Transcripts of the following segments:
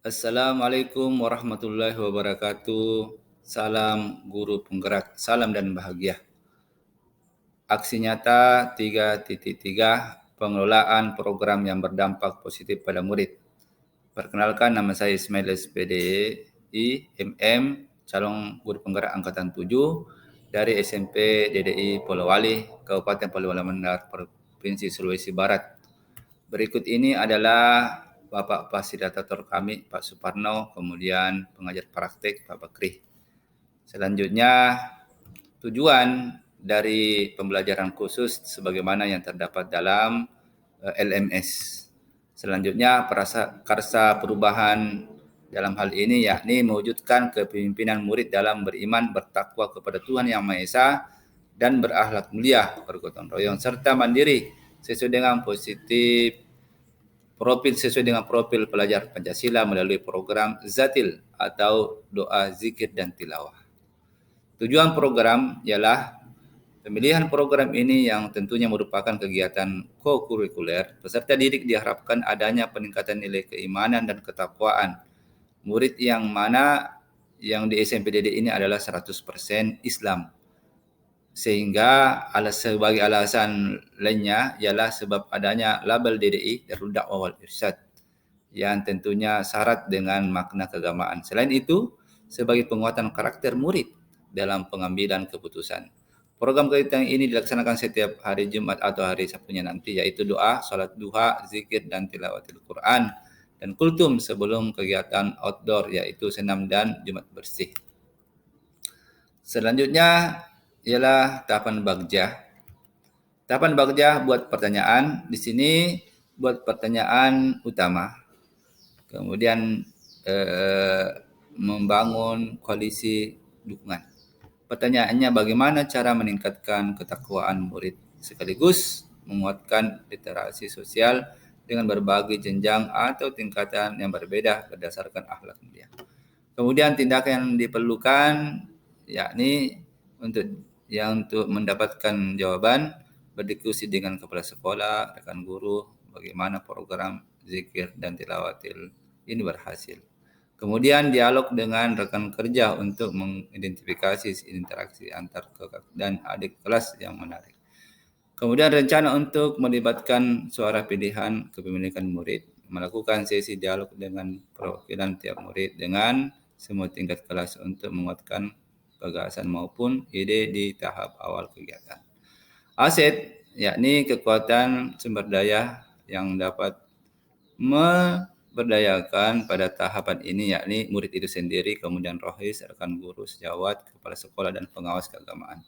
Assalamualaikum warahmatullahi wabarakatuh. Salam guru penggerak, salam dan bahagia. Aksi nyata 3.3 pengelolaan program yang berdampak positif pada murid. Perkenalkan, nama saya Ismail SPDI MM, calon guru penggerak angkatan 7 dari SMP DDI Polowali, Kabupaten Polewali Mandar, Provinsi Sulawesi Barat. Berikut ini adalah Bapak Fasilitator kami, Pak Suparno, kemudian pengajar praktek, Pak Bakri. Selanjutnya, tujuan dari pembelajaran khusus sebagaimana yang terdapat dalam LMS. Selanjutnya, karsa perubahan dalam hal ini yakni mewujudkan kepemimpinan murid dalam beriman, bertakwa kepada Tuhan Yang Maha Esa, dan berakhlak mulia, bergotong royong, serta mandiri sesuai dengan profil pelajar Pancasila melalui program Zatil atau doa, zikir, dan tilawah. Tujuan program ialah pemilihan program ini yang tentunya merupakan kegiatan co-kurikuler. Peserta didik diharapkan adanya peningkatan nilai keimanan dan ketakwaan. Murid yang mana yang di SMP DDI ini adalah 100% Islam. Sehingga sebagai alasan lainnya ialah sebab adanya label DDI, Darul Dakwah wal Irsyad, yang tentunya syarat dengan makna keagamaan. Selain itu, sebagai penguatan karakter murid dalam pengambilan keputusan. Program kegiatan ini dilaksanakan setiap hari Jumat atau hari Sabtunya nanti, yaitu doa, salat duha, zikir, dan tilawatil Quran, dan kultum sebelum kegiatan outdoor, yaitu senam dan Jumat bersih. Selanjutnya ialah tahapan bagja. Tahapan bagja buat pertanyaan. Di sini buat pertanyaan utama. Kemudian membangun koalisi dukungan. Pertanyaannya, bagaimana cara meningkatkan ketakwaan murid sekaligus menguatkan literasi sosial dengan berbagai jenjang atau tingkatan yang berbeda berdasarkan akhlak mulia. Kemudian tindakan yang diperlukan yakni untuk mendapatkan jawaban, berdiskusi dengan kepala sekolah, rekan guru, bagaimana program zikir dan tilawatil ini berhasil. Kemudian dialog dengan rekan kerja untuk mengidentifikasi interaksi antar kakak dan adik kelas yang menarik. Kemudian rencana untuk melibatkan suara pilihan kepemilikan murid, melakukan sesi dialog dengan perwakilan tiap murid dengan semua tingkat kelas untuk menguatkan gagasan maupun ide di tahap awal kegiatan. Aset, yakni kekuatan sumber daya yang dapat memberdayakan pada tahapan ini, yakni murid itu sendiri, kemudian rohis, rekan guru, sejawat, kepala sekolah, dan pengawas keagamaan.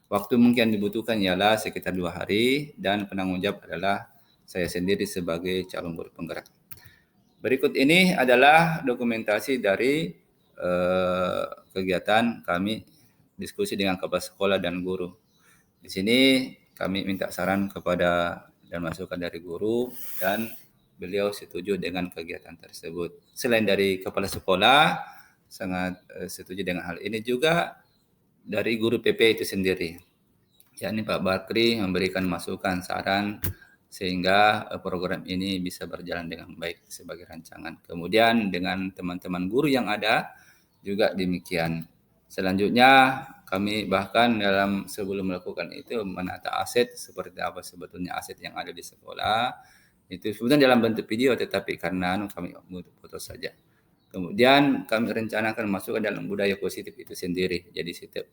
Waktu mungkin dibutuhkan ialah sekitar 2 hari, dan penanggung jawab adalah saya sendiri sebagai calon guru penggerak. Berikut ini adalah dokumentasi dari kegiatan kami diskusi dengan kepala sekolah dan guru. Di sini kami minta saran kepada dan masukan dari guru, dan beliau setuju dengan kegiatan tersebut. Selain dari kepala sekolah sangat setuju dengan hal ini, juga dari guru PP itu sendiri, yakni Pak Bakri, memberikan masukan saran sehingga program ini bisa berjalan dengan baik sebagai rancangan. Kemudian dengan teman-teman guru yang ada juga demikian. Selanjutnya kami bahkan sebelum melakukan itu menata aset, seperti apa sebetulnya aset yang ada di sekolah. Itu sebetulnya dalam bentuk video, tetapi karena kami untuk foto saja. Kemudian kami rencanakan masuk ke dalam budaya positif itu sendiri. Jadi setiap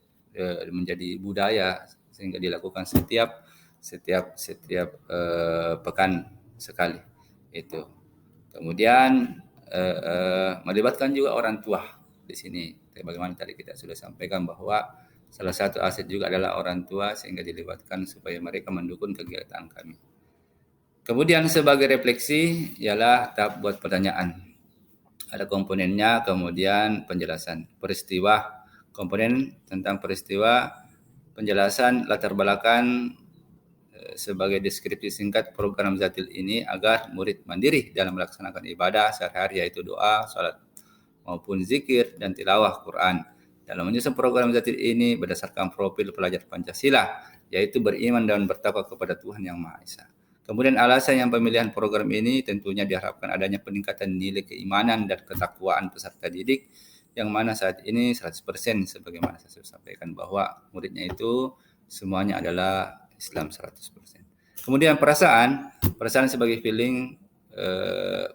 menjadi budaya sehingga dilakukan setiap pekan sekali itu. Kemudian melibatkan juga orang tua di sini. Bagaimana tadi kita sudah sampaikan bahwa salah satu aset juga adalah orang tua, sehingga dilibatkan supaya mereka mendukung kegiatan kami. Kemudian sebagai refleksi ialah tahap buat pertanyaan. Ada komponennya, kemudian penjelasan peristiwa, komponen tentang peristiwa, penjelasan latar belakang sebagai deskripsi singkat program Zatil ini agar murid mandiri dalam melaksanakan ibadah sehari-hari, yaitu doa, salat, maupun zikir dan tilawah Quran. Dalam menyusun program Zatil ini berdasarkan profil pelajar Pancasila, yaitu beriman dan bertakwa kepada Tuhan Yang Maha Esa. Kemudian alasan yang pemilihan program ini tentunya diharapkan adanya peningkatan nilai keimanan dan ketakwaan peserta didik, yang mana saat ini 100% sebagaimana saya sudah sampaikan bahwa muridnya itu semuanya adalah Islam 100%. Kemudian perasaan sebagai feeling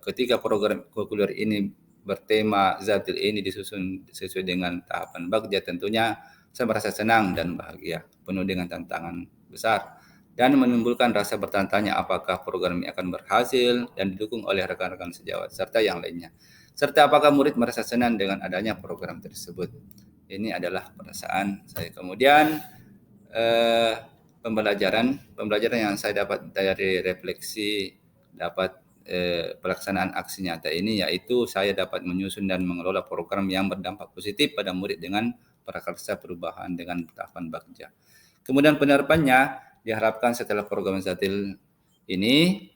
ketika program kurikuler ini bertema Zatil ini disusun sesuai dengan tahapan Bagja, tentunya saya merasa senang dan bahagia, penuh dengan tantangan besar, dan menimbulkan rasa bertanya-tanya apakah program ini akan berhasil dan didukung oleh rekan-rekan sejawat serta yang lainnya. Serta apakah murid merasa senang dengan adanya program tersebut. Ini adalah perasaan saya. Kemudian pembelajaran yang saya dapat dari refleksi pelaksanaan aksi nyata ini, yaitu saya dapat menyusun dan mengelola program yang berdampak positif pada murid dengan prakarsa perubahan dengan tahapan Bagja. Kemudian penerapannya diharapkan setelah program Zatil ini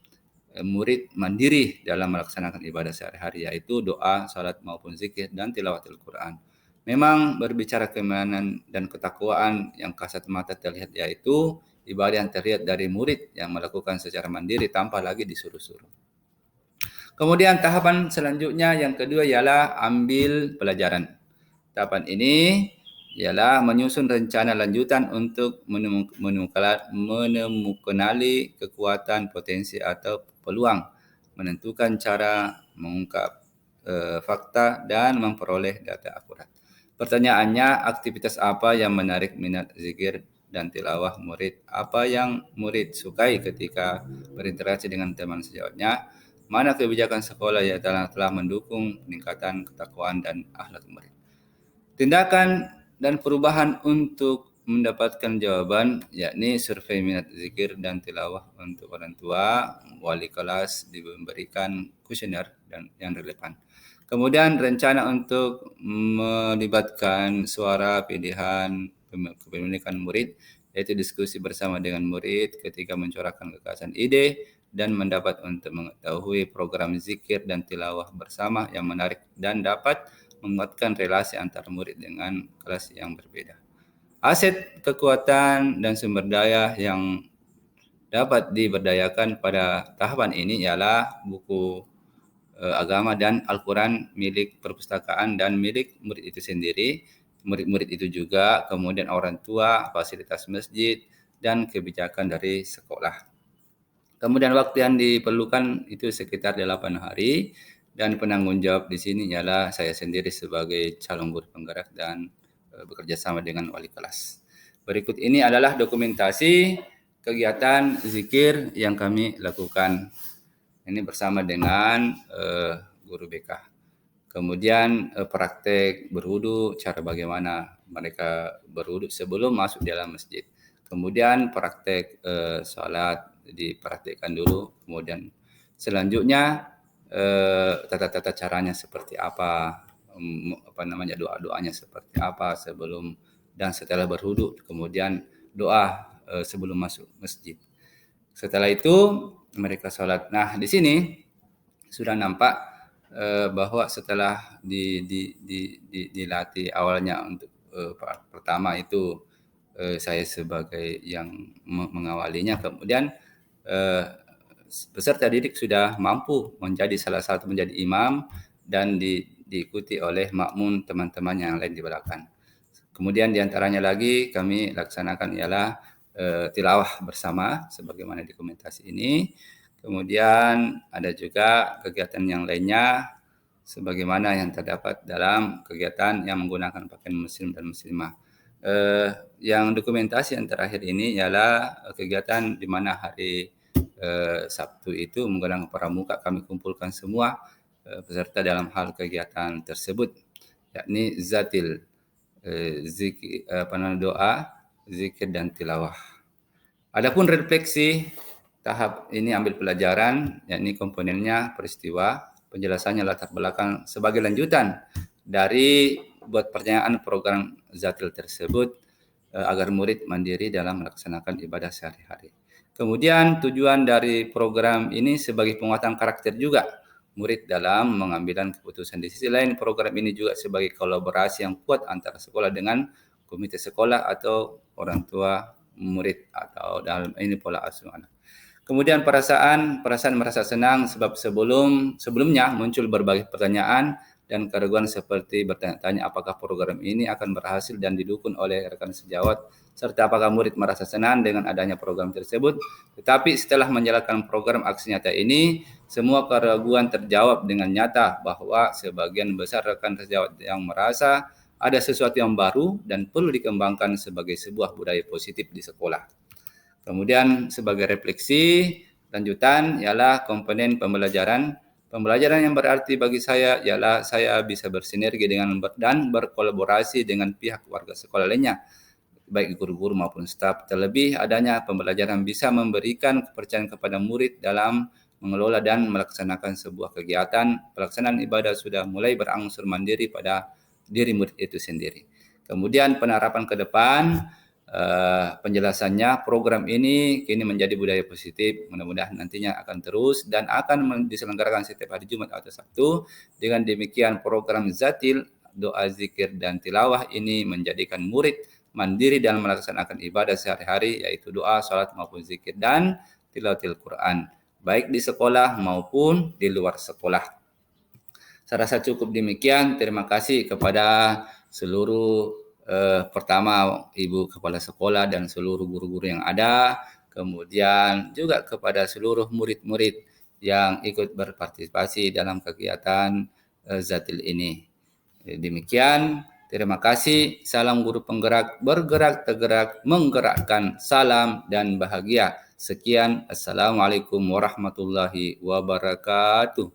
murid mandiri dalam melaksanakan ibadah sehari-hari, yaitu doa, salat maupun zikir dan tilawatul Quran. Memang berbicara keimanan dan ketakwaan yang kasat mata terlihat, yaitu ibadah yang terlihat dari murid yang melakukan secara mandiri tanpa lagi disuruh-suruh. Kemudian tahapan selanjutnya yang kedua ialah ambil pelajaran. Tahapan ini ialah menyusun rencana lanjutan untuk menemukanali kekuatan, potensi atau peluang, menentukan cara mengungkap fakta dan memperoleh data akurat. Pertanyaannya, aktivitas apa yang menarik minat zikir dan tilawah murid? Apa yang murid sukai ketika berinteraksi dengan teman sejawatnya? Mana kebijakan sekolah yang telah mendukung peningkatan ketakwaan dan akhlak murid? Tindakan dan perubahan untuk mendapatkan jawaban, yakni survei minat zikir dan tilawah untuk orang tua, wali kelas diberikan kuesioner dan yang relevan. Kemudian rencana untuk melibatkan suara pilihan kepemilikan murid, yaitu diskusi bersama dengan murid ketika mencurahkan gagasan ide dan mendapat untuk mengetahui program zikir dan tilawah bersama yang menarik dan dapat menguatkan relasi antar murid dengan kelas yang berbeda. Aset kekuatan dan sumber daya yang dapat diberdayakan pada tahapan ini ialah buku agama dan Al-Quran milik perpustakaan dan milik murid itu sendiri, murid-murid itu juga, kemudian orang tua, fasilitas masjid, dan kebijakan dari sekolah. Kemudian waktu yang diperlukan itu sekitar 8 hari, dan penanggung jawab di sini ialah saya sendiri sebagai calon guru penggerak dan bekerja sama dengan wali kelas. Berikut ini adalah dokumentasi kegiatan zikir yang kami lakukan. Ini bersama dengan guru BK. Kemudian praktek berwudu, cara bagaimana mereka berwudu sebelum masuk dalam masjid. Kemudian praktek salat dipraktekkan dulu. Kemudian selanjutnya tata-tata caranya seperti apa, doa-doanya seperti apa sebelum dan setelah berwudu. Kemudian doa sebelum masuk masjid. Setelah itu mereka sholat. Nah, di sini sudah nampak bahwa setelah dilatih awalnya untuk pertama itu saya sebagai yang mengawalinya, kemudian peserta didik sudah mampu menjadi salah satu menjadi imam dan diikuti oleh makmum teman-teman yang lain di belakang. Kemudian diantaranya lagi kami laksanakan ialah tilawah bersama sebagaimana dokumentasi ini. Kemudian ada juga kegiatan yang lainnya sebagaimana yang terdapat dalam kegiatan yang menggunakan pakaian muslim dan muslimah. Yang dokumentasi yang terakhir ini ialah kegiatan di mana hari Sabtu itu menggunakan pramuka kami kumpulkan semua peserta dalam hal kegiatan tersebut, yakni Zatil, doa, zikir dan tilawah. Adapun refleksi tahap ini ambil pelajaran, yakni komponennya peristiwa, penjelasannya latar belakang sebagai lanjutan dari buat pertanyaan program Zatil tersebut agar murid mandiri dalam melaksanakan ibadah sehari-hari. Kemudian tujuan dari program ini sebagai penguatan karakter juga murid dalam mengambil keputusan. Di sisi lain, program ini juga sebagai kolaborasi yang kuat antara sekolah dengan komite sekolah atau orang tua murid atau dalam ini pola asuh anak. Kemudian perasaan merasa senang sebab sebelumnya muncul berbagai pertanyaan dan keraguan seperti bertanya-tanya apakah program ini akan berhasil dan didukung oleh rekan sejawat, serta apakah murid merasa senang dengan adanya program tersebut. Tetapi setelah menjalankan program aksi nyata ini, semua keraguan terjawab dengan nyata bahwa sebagian besar rekan sejawat yang merasa ada sesuatu yang baru dan perlu dikembangkan sebagai sebuah budaya positif di sekolah. Kemudian sebagai refleksi lanjutan ialah komponen pembelajaran. Pembelajaran yang berarti bagi saya ialah saya bisa bersinergi dengan dan berkolaborasi dengan pihak warga sekolah lainnya, baik guru-guru maupun staf. Terlebih adanya pembelajaran bisa memberikan kepercayaan kepada murid dalam mengelola dan melaksanakan sebuah kegiatan. Pelaksanaan ibadah sudah mulai berangsur mandiri pada diri murid itu sendiri. Kemudian penerapan ke depan, penjelasannya program ini kini menjadi budaya positif. Mudah-mudahan nantinya akan terus dan akan diselenggarakan setiap hari Jumat atau Sabtu. Dengan demikian program Zatil, doa, zikir, dan tilawah ini menjadikan murid mandiri dalam melaksanakan ibadah sehari-hari, yaitu doa, salat maupun zikir dan tilawatil Quran, baik di sekolah maupun di luar sekolah. Saya rasa cukup demikian. Terima kasih kepada seluruh pertama Ibu Kepala Sekolah dan seluruh guru-guru yang ada, kemudian juga kepada seluruh murid-murid yang ikut berpartisipasi dalam kegiatan Zatil ini. Demikian, terima kasih. Salam guru penggerak, bergerak, tergerak, menggerakkan. Salam dan bahagia. Sekian, Assalamualaikum warahmatullahi wabarakatuh.